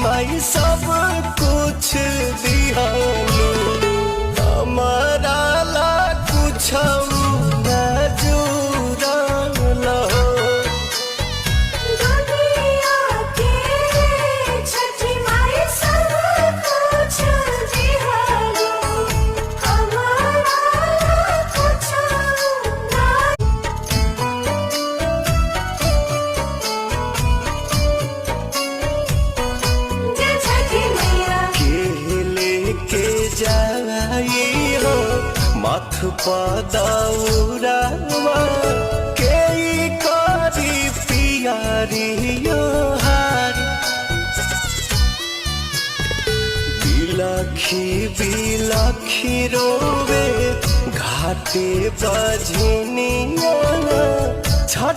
माई सब कुछ दिहालू हमारा ला कुछ न जुड़ल हो। दुनिया के छठी माई सब कुछ दिहालू हमारा कुछ ना। जय छठी मैया के लेके जाई हो माथ पदौरावा के करी पियारियो हार बिलखी बिलखी रोवे घाटे बजनिया छठ